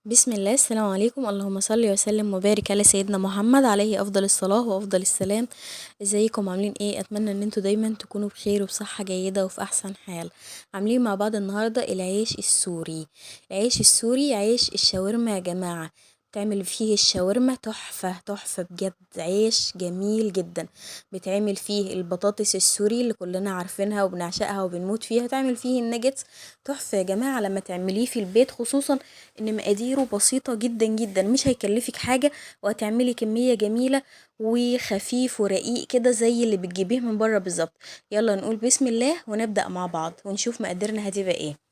بسم الله، السلام عليكم. اللهم صل وسلم وبارك على سيدنا محمد عليه افضل الصلاة وافضل السلام. ازيكم؟ عاملين ايه؟ اتمنى ان انتوا دايما تكونوا بخير وبصحة جيدة وفي احسن حال. عاملين مع بعض النهاردة العيش السوري. العيش السوري عيش الشاورما يا جماعة. بتعمل فيه الشاورما تحفة تحفة بجد، عيش جميل جدا. بتعمل فيه البطاطس السوري اللي كلنا عارفينها وبنعشقها وبنموت فيها، تعمل فيه النجتس تحفة يا جماعة لما تعمليه في البيت، خصوصا ان مقاديره بسيطة جدا جدا، مش هيكلفك حاجة، وهتعملي كمية جميلة وخفيف ورقيق كده زي اللي بتجيبيه من بره بالظبط. يلا نقول بسم الله ونبدأ مع بعض ونشوف مقاديرنا هتبقى ايه.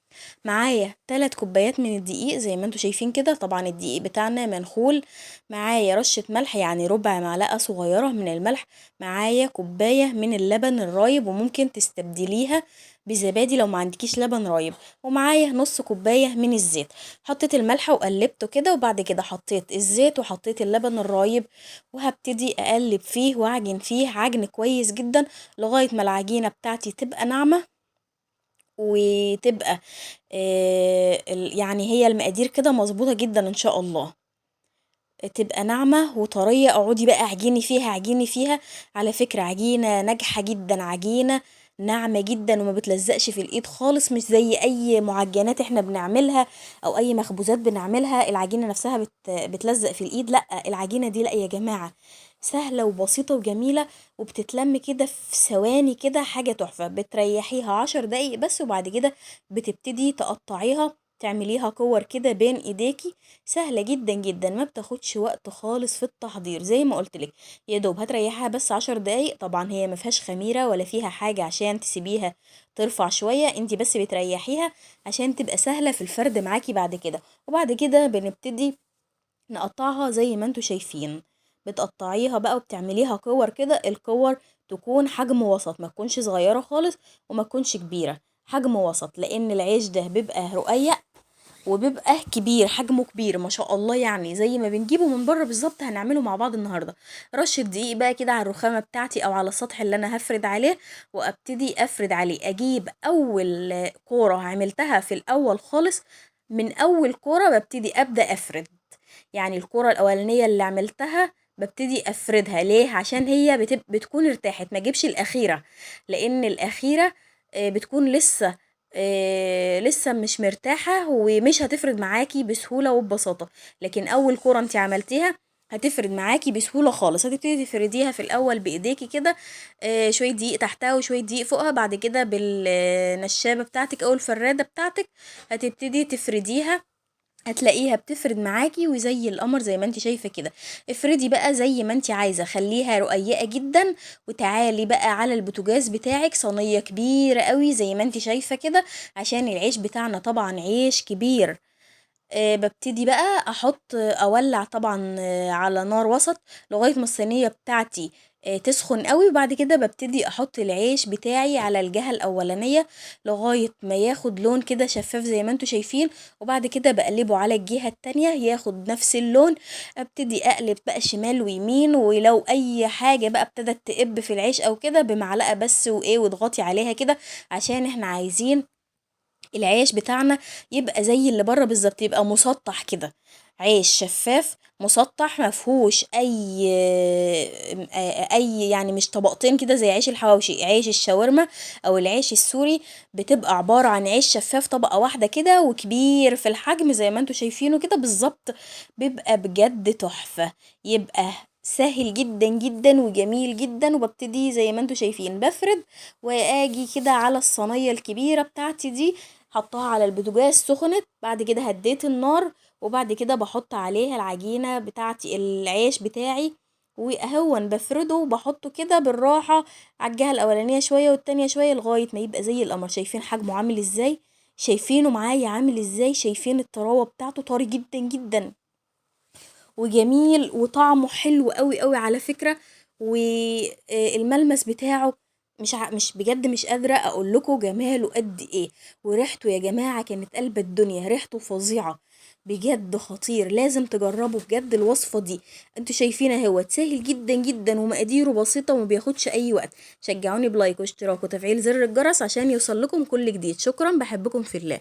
معايا 3 كوبايات من الدقيق زي ما انتوا شايفين كده، طبعا الدقيق بتاعنا منخول. معايا رشة ملح يعني ربع معلقة صغيرة من الملح. معايا كوباية من اللبن الرايب وممكن تستبدليها بزبادي لو ما عندكيش لبن رايب. ومعايا نص كوباية من الزيت. حطيت الملح وقلبته كده، وبعد كده حطيت الزيت وحطيت اللبن الرايب، وهبتدي اقلب فيه واعجن فيه عجن كويس جدا لغاية ما العجينة بتاعتي تبقى ناعمة وتبقى يعني هي المقادير كده مظبوطة جدا ان شاء الله. تبقى ناعمة وطرية، اقعدي بقى اعجني فيها اعجني فيها. على فكرة عجينة ناجحة جدا، عجينة ناعمة جدا وما بتلزقش في الايد خالص، مش زي اي معجنات احنا بنعملها او اي مخبوزات بنعملها العجينة نفسها بتلزق في الايد. لا، العجينة دي لا يا جماعة، سهلة وبسيطة وجميلة، وبتتلم كده في ثواني كده، حاجة تحفة. بتريحيها 10 دقايق بس، وبعد كده بتبتدي تقطعيها، تعمليها كور كده بين ايديكي. سهلة جدا جدا، ما بتاخدش وقت خالص في التحضير زي ما قلتلك. يا دوب هتريحها بس 10 دقايق. طبعا هي ما فيهاش خميرة ولا فيها حاجة عشان تسيبيها ترفع شوية، انتي بس بتريحيها عشان تبقى سهلة في الفرد معاكي بعد كده. وبعد كده بنبتدي نقطعها زي ما انتوا شايفين. بتقطعيها بقى وبتعمليها كور كده، الكور تكون حجم وسط، ما تكونش صغيرة خالص وما تكونش كبيرة، حجم وسط، لان العيش ده بيبقى رقيق وبيبقى كبير، حجمه كبير ما شاء الله، يعني زي ما بنجيبه من بره بالظبط. هنعمله مع بعض النهارده. رشه دقيق بقى كده على الرخامه بتاعتي او على السطح اللي انا هفرد عليه، وابتدي افرد عليه. اجيب اول كوره عملتها في الاول خالص، من اول كوره ببتدي ابدا افرد. يعني الكوره الاولانيه اللي عملتها ببتدي افردها ليه؟ عشان هي بتكون ارتاحت، ما اجيبش الاخيره، لان الاخيره بتكون لسه مش مرتاحة ومش هتفرد معاكي بسهولة وببساطة. لكن اول كورة انت عملتيها هتفرد معاكي بسهولة خالص. هتبتدي تفرديها في الاول بايديكي كده، شوية دقيق تحتها وشوية دقيق فوقها، بعد كده بالنشابة بتاعتك او الفرادة بتاعتك هتبتدي تفرديها. هتلاقيها بتفرد معاكي وزي القمر زي ما انت شايفة كده. افردي بقى زي ما انت عايزة، خليها رقيقة جدا. وتعالي بقى على البوتاجاز بتاعك، صينية كبيرة قوي زي ما انت شايفة كده، عشان العيش بتاعنا طبعا عيش كبير. ببتدي بقى احط اولع طبعا على نار وسط لغاية ما الصينية بتاعتي تسخن قوي. وبعد كده ببتدي احط العيش بتاعي على الجهة الاولانية لغاية ما ياخد لون كده شفاف زي ما انتوا شايفين. وبعد كده بقلبه على الجهة التانية ياخد نفس اللون. ابتدي اقلب بقى شمال ويمين، ولو اي حاجة بقى ابتدت تقب في العيش او كده بمعلقة بس وايه، واضغطي عليها كده، عشان احنا عايزين العيش بتاعنا يبقى زي اللي بره بالظبط، يبقى مسطح كده. عيش شفاف مسطح مفهوش اي يعني مش طبقتين كده زي عيش الحواوشي. عيش الشاورما او العيش السوري بتبقى عبارة عن عيش شفاف طبقة واحدة كده وكبير في الحجم زي ما انتوا شايفينه كده بالظبط. بيبقى بجد تحفة. يبقى سهل جدا جدا وجميل جدا. وببتدي زي ما انتوا شايفين بفرد، واجي كده على الصينية الكبيرة بتاعتي دي، حطها على البوتاجاز سخنت. بعد كده هديت النار، وبعد كده بحط عليها العجينة بتاعتي العيش بتاعي، واهون بفرده وبحطه كده بالراحة على الجهة الاولانية شوية والتانية شوية لغاية ما يبقى زي القمر. شايفين حجمه عامل ازاي؟ شايفينه معايا عامل ازاي؟ شايفين الطراوة بتاعته؟ طري جدا جدا وجميل، وطعمه حلو قوي قوي على فكرة. والملمس بتاعه مش بجد مش قادرة اقول لكم جماله قد ايه. وريحته يا جماعة كانت قلب الدنيا، ريحته فظيعة بجد، خطير. لازم تجربوا بجد الوصفة دي. انتوا شايفين اهو سهل جدا جدا ومقاديره بسيطة وما بياخدش اي وقت. شجعوني بلايك واشتراك وتفعيل زر الجرس عشان يوصل لكم كل جديد. شكرا، بحبكم في الله.